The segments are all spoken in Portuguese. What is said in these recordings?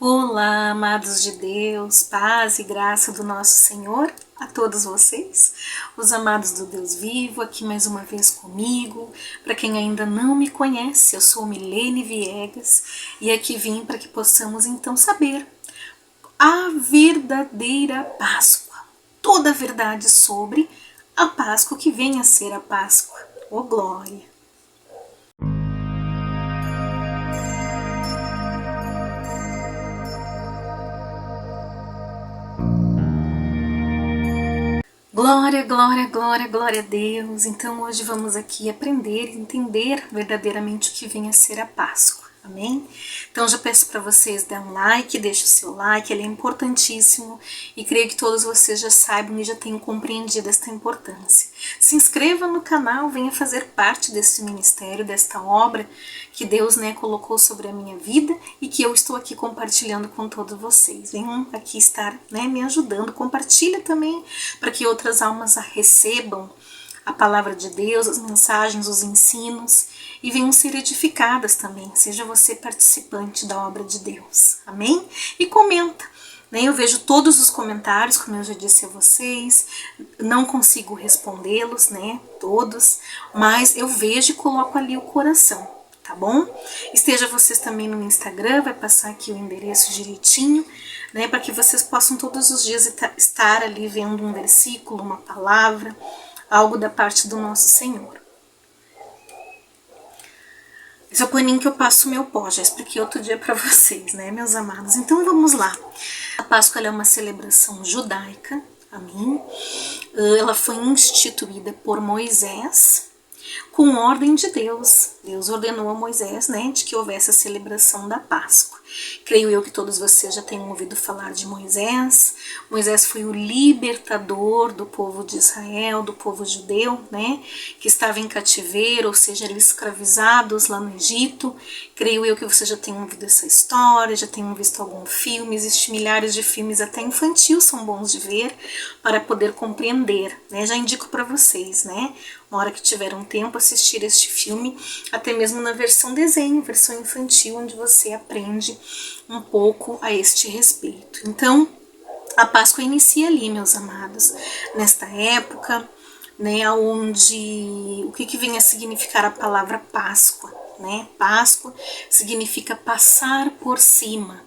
Olá, amados de Deus, paz e graça do nosso Senhor a todos vocês, os amados do Deus vivo, aqui mais uma vez comigo. Para quem ainda não me conhece, eu sou Milene Viegas e aqui vim para que possamos então saber a verdadeira Páscoa, toda a verdade sobre a Páscoa que vem a ser a Páscoa. Oh glória! Glória, glória, glória, glória a Deus. Então hoje vamos aqui aprender e entender verdadeiramente o que vem a ser a Páscoa. Amém? Então já peço para vocês dar um like, deixe o seu like, ele é importantíssimo e creio que todos vocês já saibam e já tenham compreendido esta importância. Se inscreva no canal, venha fazer parte desse ministério, desta obra que Deus colocou sobre a minha vida e que eu estou aqui compartilhando com todos vocês. Venham aqui estar me ajudando, compartilha também para que outras almas a recebam a palavra de Deus, as mensagens, os ensinos e venham ser edificadas também. Seja você participante da obra de Deus. Amém? E comenta. Eu vejo todos os comentários, como eu já disse a vocês, não consigo respondê-los, todos, mas eu vejo e coloco ali o coração, tá bom? Esteja vocês também no Instagram, vai passar aqui o endereço direitinho, para que vocês possam todos os dias estar ali vendo um versículo, uma palavra, algo da parte do nosso Senhor. Esse é o paninho que eu passo o meu pó, já expliquei outro dia para vocês, meus amados? Então vamos lá. A Páscoa é uma celebração judaica, amém? Ela foi instituída por Moisés com ordem de Deus. Deus ordenou a Moisés, de que houvesse a celebração da Páscoa. Creio eu que todos vocês já tenham ouvido falar de Moisés. Moisés foi o libertador do povo de Israel, do povo judeu, que estava em cativeiro, ou seja, eram escravizados lá no Egito. Creio eu que vocês já tenham ouvido essa história, já tenham visto algum filme. Existem milhares de filmes, até infantil, são bons de ver, para poder compreender. Já indico para vocês, na hora que tiver um tempo, assistir este filme, até mesmo na versão desenho, versão infantil, onde você aprende um pouco a este respeito. Então, a Páscoa inicia ali, meus amados, nesta época, onde o que vem a significar a palavra Páscoa, Páscoa significa passar por cima,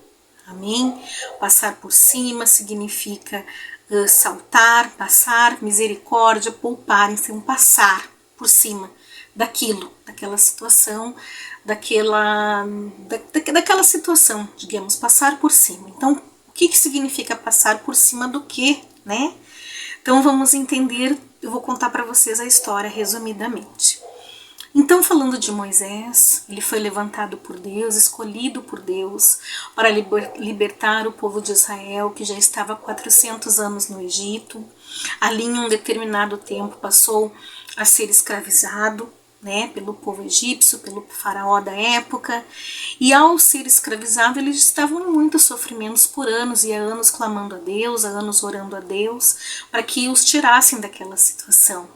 amém? Passar por cima significa saltar, passar, misericórdia, poupar, então passar por cima daquela situação, daquela situação, digamos, passar por cima. Então, o que significa passar por cima do quê, Então, vamos entender, eu vou contar para vocês a história resumidamente. Então, falando de Moisés, ele foi levantado por Deus, escolhido por Deus, para libertar o povo de Israel, que já estava há 400 anos no Egito. Ali, em um determinado tempo, passou a ser escravizado, pelo povo egípcio, pelo faraó da época, e ao ser escravizado eles estavam em muitos sofrimentos por anos e há anos clamando a Deus, há anos orando a Deus para que os tirassem daquela situação.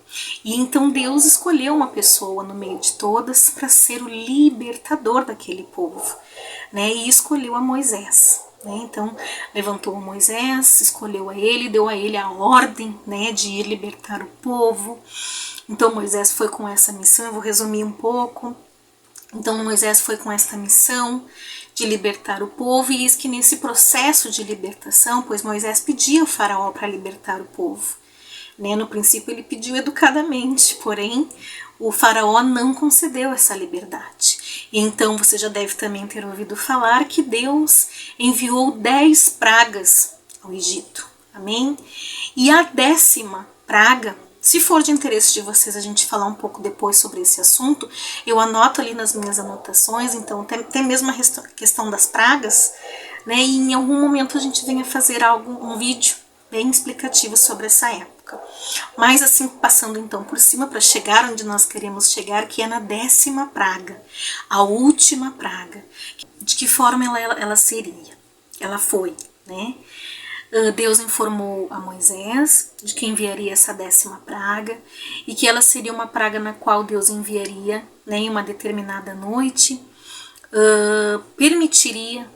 E então Deus escolheu uma pessoa no meio de todas para ser o libertador daquele povo, e escolheu a Moisés. Então levantou Moisés, escolheu a ele, deu a ele a ordem de ir libertar o povo. Então Moisés foi com essa missão, eu vou resumir um pouco. Então Moisés foi com essa missão de libertar o povo, e eis que nesse processo de libertação, pois Moisés pedia ao faraó para libertar o povo. No princípio ele pediu educadamente, porém o faraó não concedeu essa liberdade. E então você já deve também ter ouvido falar que Deus enviou 10 pragas ao Egito, amém? E a 10ª praga, se for de interesse de vocês a gente falar um pouco depois sobre esse assunto, eu anoto ali nas minhas anotações, então tem mesmo a questão das pragas, e em algum momento a gente venha fazer um vídeo bem explicativo sobre essa época. Mas assim, passando então por cima para chegar onde nós queremos chegar, que é na 10ª praga, a última praga. De que forma ela seria? Ela foi, Deus informou a Moisés de que enviaria essa 10ª praga e que ela seria uma praga na qual Deus enviaria em uma determinada noite, permitiria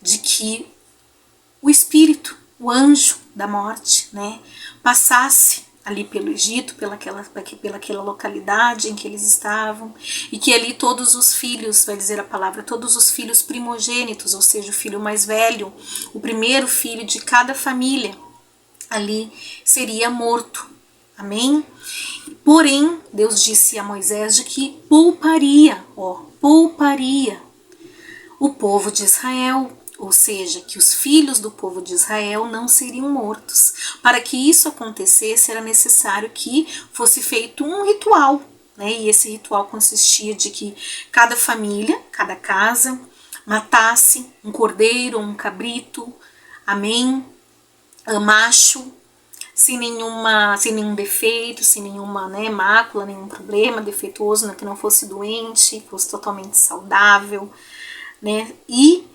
de que o espírito, o anjo da morte, né, passasse ali pelo Egito, pelaquela localidade em que eles estavam, e que ali todos os filhos, vai dizer a palavra, todos os filhos primogênitos, ou seja, o filho mais velho, o primeiro filho de cada família, ali seria morto. Amém? Porém, Deus disse a Moisés de que pouparia o povo de Israel, ou seja, que os filhos do povo de Israel não seriam mortos. Para que isso acontecesse, era necessário que fosse feito um ritual, né? E esse ritual consistia de que cada família, cada casa, matasse um cordeiro, um cabrito, amém? Macho, sem nenhum defeito, sem nenhuma, né, mácula, nenhum problema defeituoso, né, que não fosse doente, fosse totalmente saudável, né? E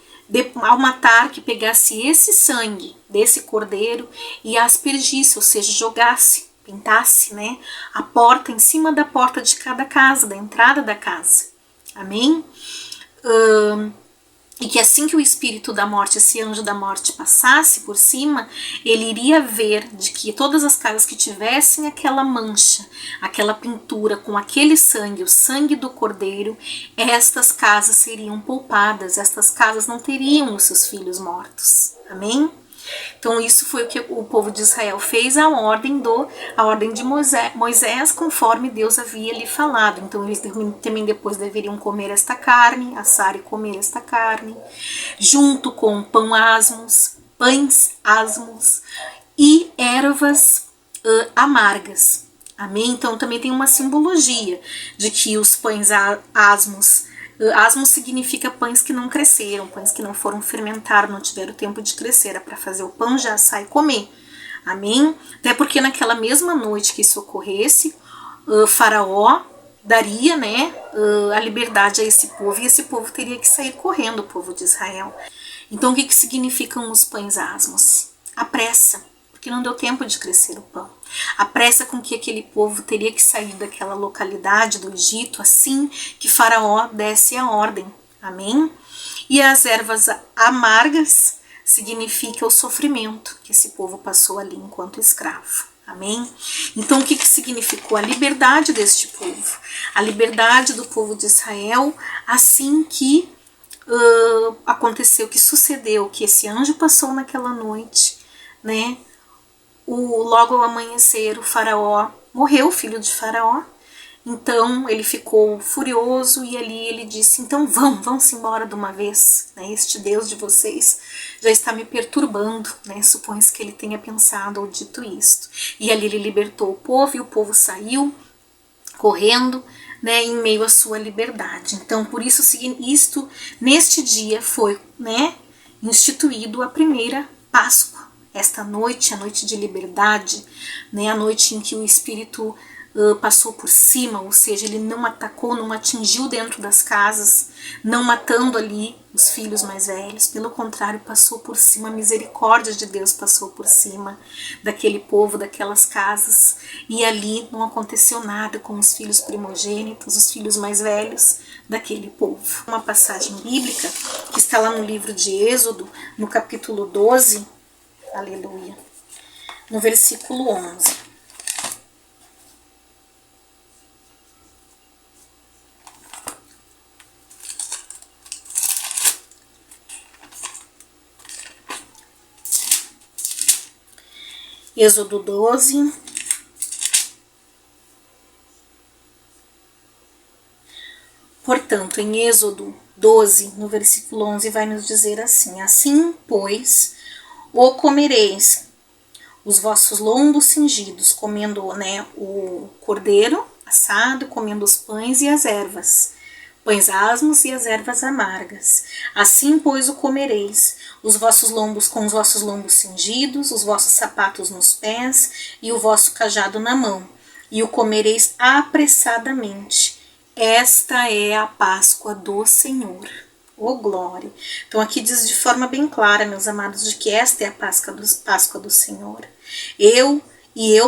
ao matar, que pegasse esse sangue desse cordeiro e aspergisse, ou seja, jogasse, pintasse, né, a porta, em cima da porta de cada casa, da entrada da casa. Amém? E que assim que o espírito da morte, esse anjo da morte passasse por cima, ele iria ver de que todas as casas que tivessem aquela mancha, aquela pintura com aquele sangue, o sangue do cordeiro, estas casas seriam poupadas, estas casas não teriam os seus filhos mortos. Amém? Então isso foi o que o povo de Israel fez, a ordem de Moisés, conforme Deus havia lhe falado. Então eles também depois deveriam comer esta carne, assar e comer esta carne, junto com pães asmos e ervas amargas. Amém? Então também tem uma simbologia de que os pães asmos, asmo significa pães que não cresceram, pães que não foram fermentar, não tiveram tempo de crescer, era para fazer o pão já assar e comer. Amém? Até porque naquela mesma noite que isso ocorresse, Faraó daria, né, a liberdade a esse povo, e esse povo teria que sair correndo, o povo de Israel. Então o que significam os pães asmos? A pressa, porque não deu tempo de crescer o pão. A pressa com que aquele povo teria que sair daquela localidade do Egito assim que Faraó desse a ordem. Amém? E as ervas amargas significa o sofrimento que esse povo passou ali enquanto escravo. Amém? Então o que significou? A liberdade deste povo. A liberdade do povo de Israel assim que aconteceu, que sucedeu, que esse anjo passou naquela noite, né? Logo ao amanhecer, o faraó morreu, o filho de Faraó. Então ele ficou furioso e ali ele disse: então vão-se embora de uma vez, né? Este Deus de vocês já está me perturbando, né? Supõe-se que ele tenha pensado ou dito isto. E ali ele libertou o povo e o povo saiu correndo, né, em meio à sua liberdade. Então por isso isto neste dia foi, né, instituído a primeira Páscoa. Esta noite, a noite de liberdade, né, a noite em que o Espírito passou por cima, ou seja, ele não atacou, não atingiu dentro das casas, não matando ali os filhos mais velhos, pelo contrário, passou por cima, a misericórdia de Deus passou por cima daquele povo, daquelas casas, e ali não aconteceu nada com os filhos primogênitos, os filhos mais velhos daquele povo. Uma passagem bíblica que está lá no livro de Êxodo, no capítulo 12, aleluia, no versículo 11. Êxodo 12, portanto, em Êxodo 12, no versículo 11, vai nos dizer assim: assim, pois, o comereis, os vossos lombos cingidos, comendo, né, o cordeiro assado, comendo os pães e as ervas, pães asmos e as ervas amargas. Assim, pois, o comereis, os vossos lombos com os vossos lombos cingidos, os vossos sapatos nos pés e o vosso cajado na mão, e o comereis apressadamente. Esta é a Páscoa do Senhor. Oh, glória! Então aqui diz de forma bem clara, meus amados, de que esta é a Páscoa do Senhor. Eu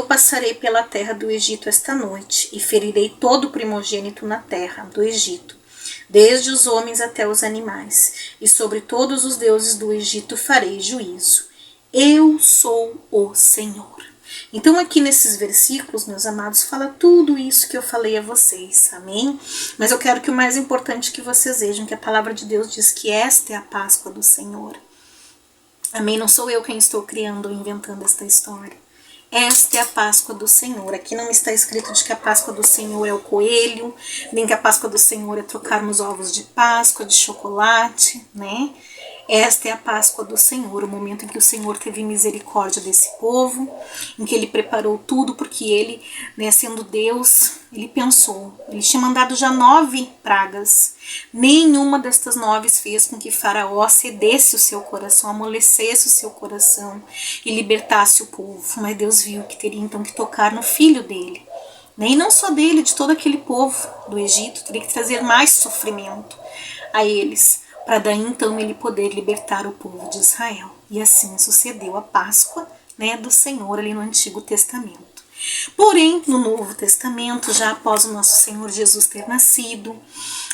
passarei pela terra do Egito esta noite, e ferirei todo o primogênito na terra do Egito, desde os homens até os animais, e sobre todos os deuses do Egito farei juízo. Eu sou o Senhor. Então aqui nesses versículos, meus amados, fala tudo isso que eu falei a vocês, amém? Mas eu quero que o mais importante que vocês vejam, que a palavra de Deus diz que esta é a Páscoa do Senhor. Amém? Não sou eu quem estou criando ou inventando esta história. Esta é a Páscoa do Senhor. Aqui não está escrito de que a Páscoa do Senhor é o coelho, nem que a Páscoa do Senhor é trocarmos ovos de Páscoa, de chocolate, né? Esta é a Páscoa do Senhor, o momento em que o Senhor teve misericórdia desse povo, em que ele preparou tudo, porque ele, né, sendo Deus, ele pensou. Ele tinha mandado já 9 pragas. Nenhuma destas 9 fez com que Faraó cedesse o seu coração, amolecesse o seu coração e libertasse o povo. Mas Deus viu que teria então que tocar no filho dele. E não só dele, de todo aquele povo do Egito, teria que trazer mais sofrimento a eles, para daí então ele poder libertar o povo de Israel. E assim sucedeu a Páscoa, né, do Senhor ali no Antigo Testamento. Porém, no Novo Testamento, já após o nosso Senhor Jesus ter nascido,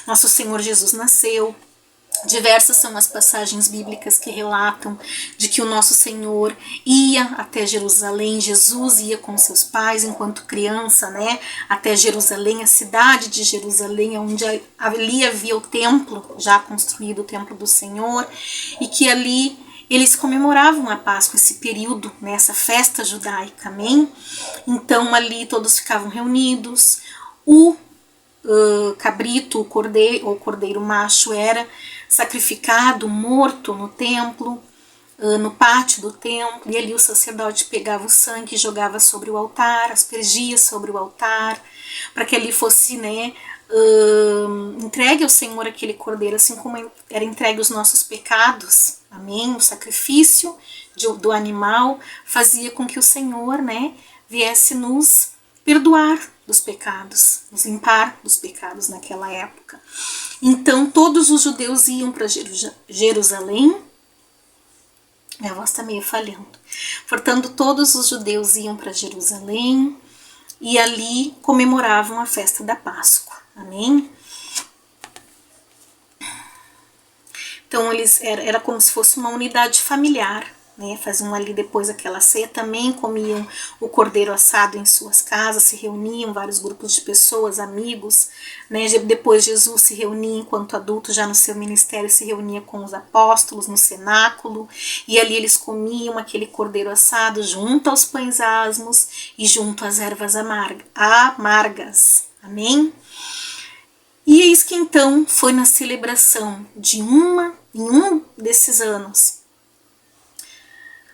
nosso Senhor Jesus nasceu, diversas são as passagens bíblicas que relatam de que o nosso Senhor ia até Jerusalém, Jesus ia com seus pais enquanto criança, né, até Jerusalém, a cidade de Jerusalém, onde ali havia o templo, já construído o templo do Senhor, e que ali eles comemoravam a Páscoa, esse período, né, essa festa judaica, amém? Então ali todos ficavam reunidos, o cabrito, o cordeiro macho era sacrificado, morto no templo, no pátio do templo, e ali o sacerdote pegava o sangue e jogava sobre o altar, aspergia sobre o altar, para que ali fosse, né, entregue ao Senhor aquele cordeiro, assim como era entregue os nossos pecados, amém? O sacrifício do animal fazia com que o Senhor, né, viesse nos perdoar dos pecados, nos limpar dos pecados naquela época. Então todos os judeus iam para Jerusalém. Minha voz está meio falhando. Portanto, todos os judeus iam para Jerusalém e ali comemoravam a festa da Páscoa. Amém? Então era como se fosse uma unidade familiar. Né, faziam ali depois aquela ceia, também comiam o cordeiro assado em suas casas, se reuniam vários grupos de pessoas, amigos, né, depois Jesus se reunia enquanto adulto, já no seu ministério se reunia com os apóstolos no cenáculo, e ali eles comiam aquele cordeiro assado junto aos pães asmos e junto às ervas amargas, amém? E eis que então foi na celebração em um desses anos,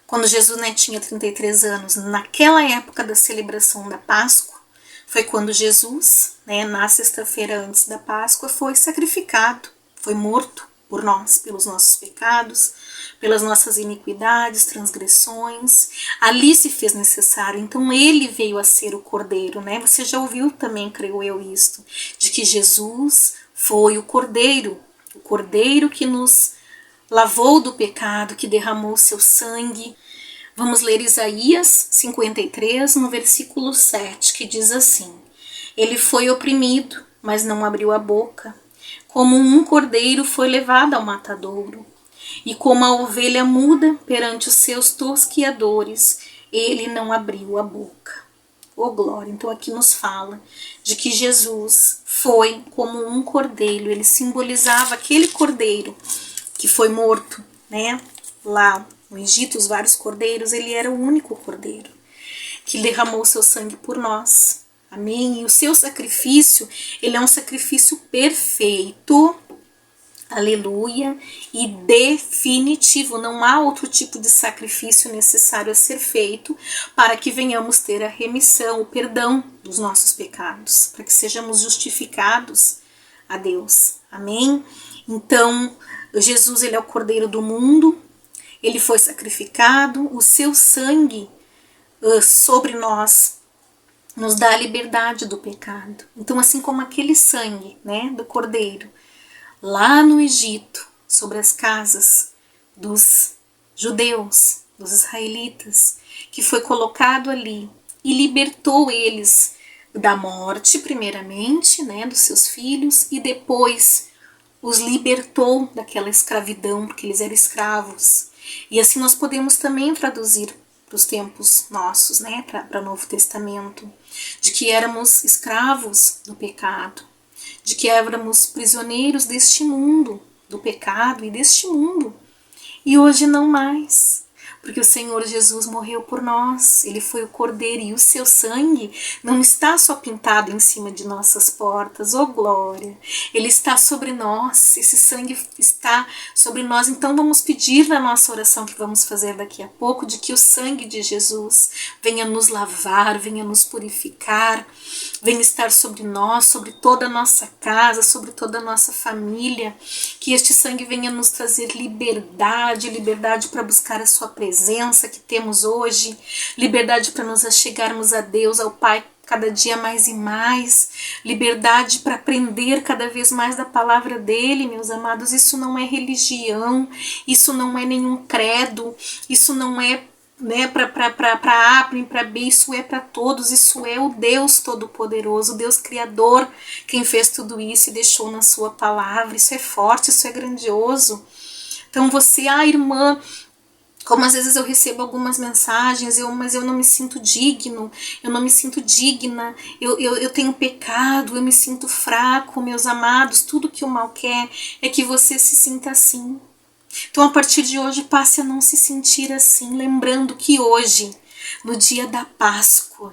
quando Jesus, né, tinha 33 anos, naquela época da celebração da Páscoa, foi quando Jesus, né, na sexta-feira antes da Páscoa, foi sacrificado, foi morto por nós, pelos nossos pecados, pelas nossas iniquidades, transgressões. Ali se fez necessário, então ele veio a ser o Cordeiro, né? Você já ouviu também, creio eu, isto, de que Jesus foi o Cordeiro que nos lavou do pecado, que derramou seu sangue. Vamos ler Isaías 53, no versículo 7, que diz assim: Ele foi oprimido, mas não abriu a boca. Como um cordeiro foi levado ao matadouro, e como a ovelha muda perante os seus tosquiadores, ele não abriu a boca. Oh, glória! Então aqui nos fala de que Jesus foi como um cordeiro, ele simbolizava aquele cordeiro que foi morto, né? Lá no Egito, os vários cordeiros, ele era o único cordeiro que derramou seu sangue por nós. Amém? E o seu sacrifício, ele é um sacrifício perfeito, aleluia, e definitivo. Não há outro tipo de sacrifício necessário a ser feito para que venhamos ter a remissão, o perdão dos nossos pecados, para que sejamos justificados a Deus. Amém? Então, Jesus, ele é o Cordeiro do mundo, ele foi sacrificado, o seu sangue sobre nós nos dá a liberdade do pecado. Então, assim como aquele sangue, né, do Cordeiro, lá no Egito, sobre as casas dos judeus, dos israelitas, que foi colocado ali e libertou eles da morte, primeiramente, né, dos seus filhos, e depois os libertou daquela escravidão, porque eles eram escravos. E assim nós podemos também traduzir para os tempos nossos, né, para o Novo Testamento, de que éramos escravos do pecado, de que éramos prisioneiros deste mundo, do pecado e deste mundo. E hoje não mais, porque o Senhor Jesus morreu por nós, Ele foi o Cordeiro e o seu sangue não está só pintado em cima de nossas portas, oh glória, Ele está sobre nós, esse sangue está sobre nós. Então vamos pedir na nossa oração que vamos fazer daqui a pouco, de que o sangue de Jesus venha nos lavar, venha nos purificar, venha estar sobre nós, sobre toda a nossa casa, sobre toda a nossa família, que este sangue venha nos trazer liberdade, liberdade para buscar a sua presença que temos hoje, liberdade para nos achegarmos a Deus, ao Pai, cada dia mais e mais, liberdade para aprender cada vez mais da palavra dele, meus amados. Isso não é religião, isso não é nenhum credo, isso não é, né, para A, nem para B, isso é para todos, isso é o Deus Todo-Poderoso, o Deus Criador, quem fez tudo isso e deixou na sua palavra. Isso é forte, isso é grandioso. Então você, irmã, como às vezes eu recebo algumas mensagens, mas eu não me sinto digno, eu não me sinto digna, eu tenho pecado, eu me sinto fraco, meus amados, tudo que o mal quer é que você se sinta assim. Então a partir de hoje passe a não se sentir assim, lembrando que hoje, no dia da Páscoa,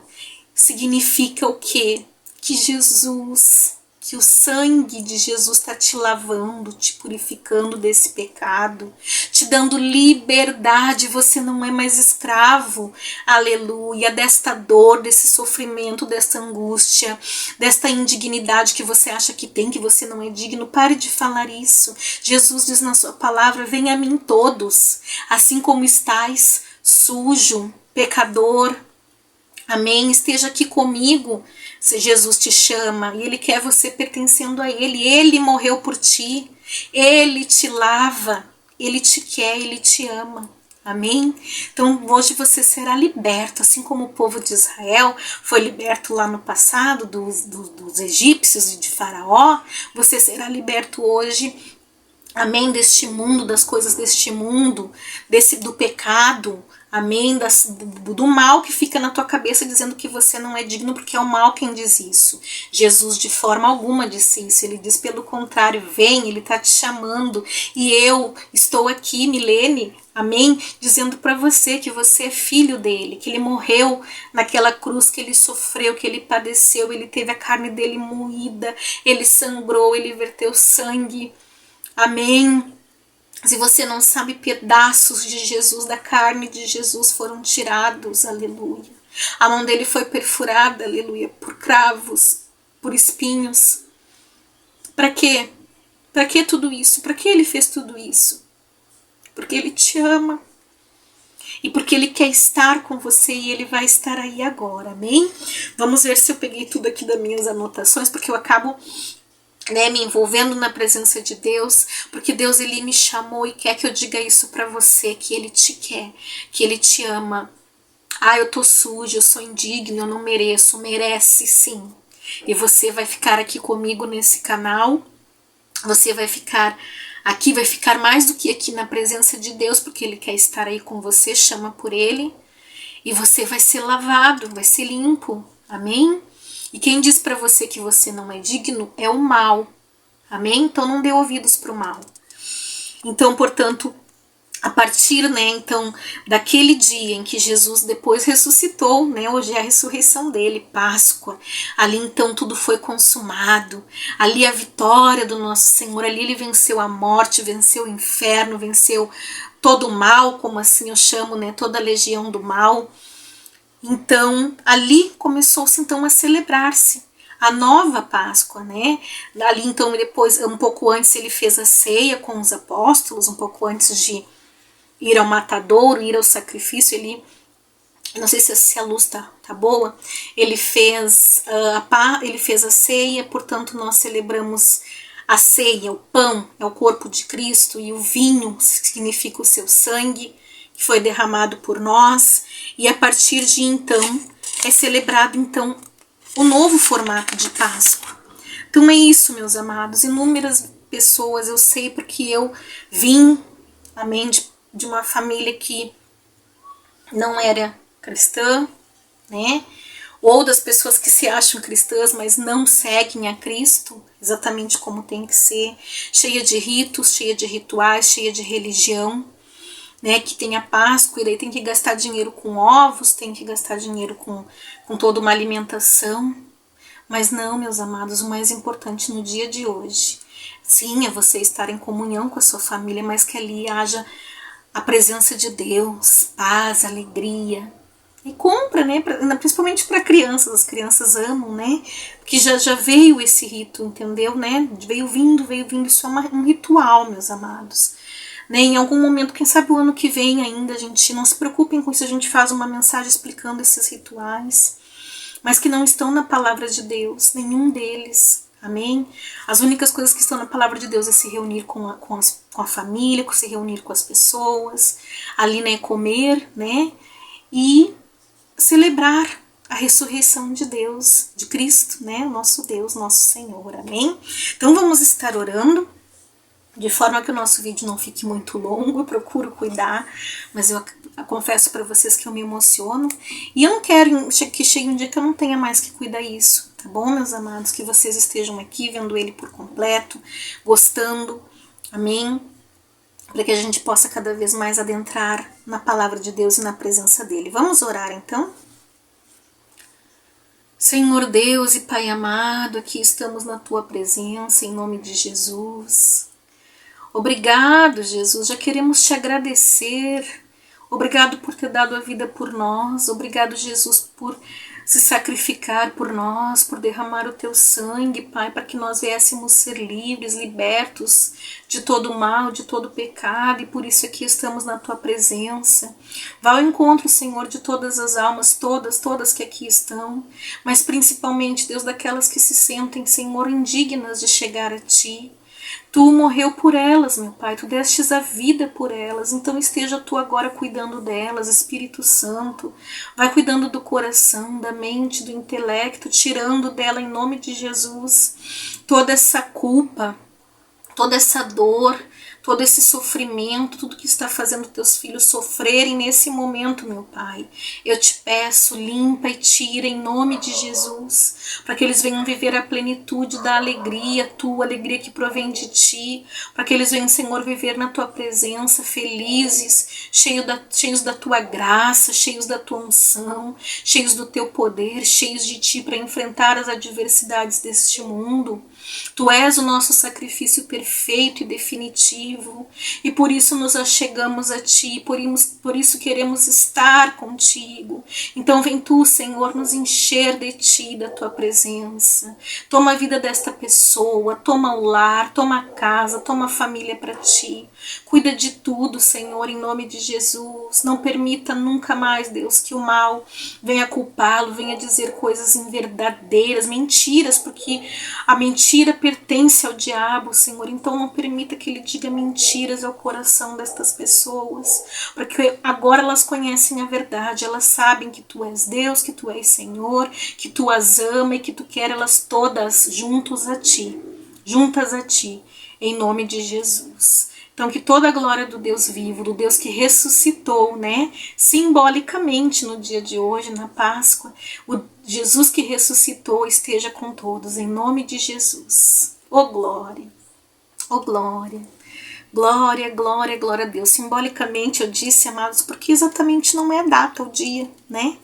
significa o quê? Que Jesus, que o sangue de Jesus está te lavando, te purificando desse pecado, te dando liberdade. Você não é mais escravo, aleluia, desta dor, desse sofrimento, desta angústia, desta indignidade que você acha que tem, que você não é digno. Pare de falar isso. Jesus diz na sua palavra: venha a mim todos, assim como estais, sujo, pecador. Amém? Esteja aqui comigo. Se Jesus te chama e Ele quer você pertencendo a Ele, Ele morreu por ti, Ele te lava, Ele te quer, Ele te ama. Amém? Então hoje você será liberto, assim como o povo de Israel foi liberto lá no passado dos egípcios e de Faraó. Você será liberto hoje, amém, deste mundo, das coisas deste mundo, do pecado, amém, do mal que fica na tua cabeça dizendo que você não é digno, porque é o mal quem diz isso. Jesus de forma alguma disse isso, ele diz pelo contrário: vem, ele está te chamando, e eu estou aqui, Milene, amém, dizendo para você que você é filho dele, que ele morreu naquela cruz, que ele sofreu, que ele padeceu, ele teve a carne dele moída, ele sangrou, ele verteu sangue, amém. Se você não sabe, pedaços de Jesus, da carne de Jesus foram tirados, aleluia. A mão dele foi perfurada, aleluia, por cravos, por espinhos. Para quê? Para que tudo isso? Para que ele fez tudo isso? Porque ele te ama. E porque ele quer estar com você, e ele vai estar aí agora, amém? Vamos ver se eu peguei tudo aqui das minhas anotações, porque eu acabo, né, me envolvendo na presença de Deus, porque Deus, ele me chamou e quer que eu diga isso para você, que ele te quer, que ele te ama. Eu tô sujo, eu sou indigno, eu não mereço. Merece sim. E você vai ficar aqui comigo nesse canal, você vai ficar aqui, vai ficar mais do que aqui na presença de Deus, porque ele quer estar aí com você, chama por ele, e você vai ser lavado, vai ser limpo, amém? E quem diz para você que você não é digno é o mal, amém? Então não dê ouvidos para o mal. Então, portanto, a partir, né, então, daquele dia em que Jesus depois ressuscitou, né, hoje é a ressurreição dele, Páscoa, ali então tudo foi consumado, ali a vitória do nosso Senhor, ali ele venceu a morte, venceu o inferno, venceu todo o mal, como assim eu chamo, né, toda a legião do mal. Então, ali começou-se então a celebrar-se a nova Páscoa, né? Ali então, depois, um pouco antes, ele fez a ceia com os apóstolos, um pouco antes de ir ao matadouro, ir ao sacrifício. Ele, não sei se a luz tá boa, ele fez a ceia, portanto nós celebramos a ceia. O pão é o corpo de Cristo e o vinho significa o seu sangue, que foi derramado por nós, e a partir de então é celebrado então o novo formato de Páscoa. Então é isso, meus amados, inúmeras pessoas, eu sei porque eu vim, amém, de uma família que não era cristã, né? Ou das pessoas que se acham cristãs, mas não seguem a Cristo, exatamente como tem que ser, cheia de ritos, cheia de rituais, cheia de religião, né, que tem a Páscoa, e daí tem que gastar dinheiro com ovos, tem que gastar dinheiro com toda uma alimentação. Mas não, meus amados, o mais importante no dia de hoje, sim, é você estar em comunhão com a sua família, mas que ali haja a presença de Deus, paz, alegria. E compra, né? Principalmente para crianças, as crianças amam, né? Porque já veio esse rito, entendeu, né? Veio vindo, isso é um ritual, meus amados. Né? Em algum momento, quem sabe o ano que vem ainda, gente, não se preocupem com isso, a gente faz uma mensagem explicando esses rituais, mas que não estão na palavra de Deus, nenhum deles. Amém? As únicas coisas que estão na palavra de Deus é se reunir com a família, se reunir com as pessoas, ali, né, comer, né, e celebrar a ressurreição de Deus, de Cristo, né, o nosso Deus, nosso Senhor, amém? Então vamos estar orando, de forma que o nosso vídeo não fique muito longo, eu procuro cuidar, mas eu confesso para vocês que eu me emociono, e eu não quero que chegue um dia que eu não tenha mais que cuidar isso, tá bom, meus amados? Que vocês estejam aqui vendo ele por completo, gostando, amém? Para que a gente possa cada vez mais adentrar na palavra de Deus e na presença dele. Vamos orar então? Senhor Deus e Pai amado, aqui estamos na tua presença, em nome de Jesus. Obrigado, Jesus, já queremos te agradecer. Obrigado por ter dado a vida por nós. Obrigado, Jesus, por se sacrificar por nós, por derramar o teu sangue, Pai, para que nós viéssemos ser livres, libertos de todo mal, de todo pecado, e por isso aqui estamos na tua presença. Vá ao encontro, Senhor, de todas as almas, todas que aqui estão, mas principalmente, Deus, daquelas que se sentem, Senhor, indignas de chegar a ti. Tu morreu por elas, meu Pai, tu destes a vida por elas, então esteja tu agora cuidando delas, Espírito Santo, vai cuidando do coração, da mente, do intelecto, tirando dela em nome de Jesus toda essa culpa, toda essa dor, todo esse sofrimento, tudo que está fazendo teus filhos sofrerem nesse momento, meu Pai. Eu te peço, limpa e tira em nome de Jesus, para que eles venham viver a plenitude da alegria, tua alegria que provém de ti, para que eles venham, Senhor, viver na tua presença, felizes, cheios da tua graça, cheios da tua unção, cheios do teu poder, cheios de ti para enfrentar as adversidades deste mundo. Tu és o nosso sacrifício perfeito e definitivo, e por isso nos achegamos a ti, por isso queremos estar contigo. Então vem tu, Senhor, nos encher de ti, da tua presença. Toma a vida desta pessoa, toma o lar, toma a casa, toma a família para ti. Cuida de tudo, Senhor, em nome de Jesus. Não permita nunca mais, Deus, que o mal venha culpá-lo, venha dizer coisas inverdadeiras, mentiras, porque a mentira pertence ao diabo, Senhor. Então não permita que ele diga mentiras ao coração destas pessoas, porque agora elas conhecem a verdade, elas sabem que tu és Deus, que tu és Senhor, que tu as ama e que tu quer elas todas juntas a ti, em nome de Jesus. Então que toda a glória do Deus vivo, do Deus que ressuscitou, né, simbolicamente no dia de hoje, na Páscoa, o Jesus que ressuscitou esteja com todos, em nome de Jesus. Oh glória, oh glória, glória, glória, glória a Deus. Simbolicamente eu disse, amados, porque exatamente não é data o dia, né,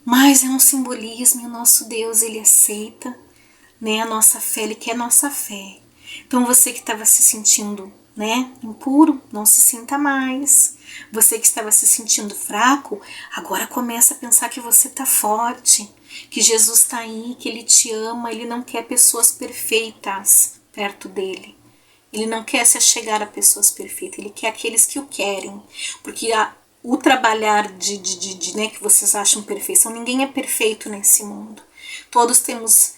mas é um simbolismo e o nosso Deus, ele aceita, né, a nossa fé, ele quer a nossa fé. Então você que estava se sentindo, né, impuro, não se sinta mais. Você que estava se sentindo fraco, agora começa a pensar que você está forte, que Jesus está aí, que Ele te ama, Ele não quer pessoas perfeitas perto dEle. Ele não quer se achegar a pessoas perfeitas, Ele quer aqueles que o querem, porque o trabalhar né, que vocês acham perfeição, ninguém é perfeito nesse mundo. Todos temos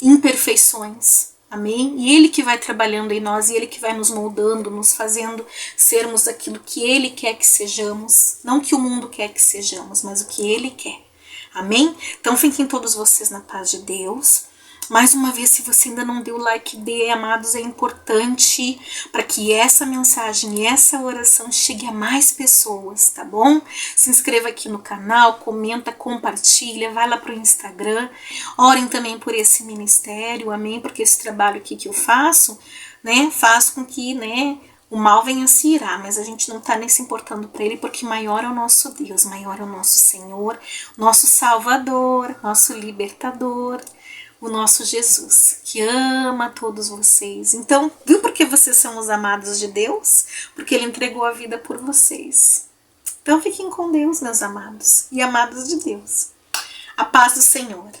imperfeições. Amém? E Ele que vai trabalhando em nós, e Ele que vai nos moldando, nos fazendo sermos aquilo que Ele quer que sejamos. Não que o mundo quer que sejamos, mas o que Ele quer. Amém? Então fiquem todos vocês na paz de Deus. Mais uma vez, se você ainda não deu like, dê, amados, é importante para que essa mensagem e essa oração chegue a mais pessoas, tá bom? Se inscreva aqui no canal, comenta, compartilha, vai lá pro Instagram, orem também por esse ministério, amém? Porque esse trabalho aqui que eu faço, né, faz com que, né, o mal venha se irar, mas a gente não está nem se importando para ele, porque maior é o nosso Deus, maior é o nosso Senhor, nosso Salvador, nosso Libertador, o nosso Jesus, que ama todos vocês. Então, viu por que vocês são os amados de Deus? Porque Ele entregou a vida por vocês. Então, fiquem com Deus, meus amados e amados de Deus. A paz do Senhor.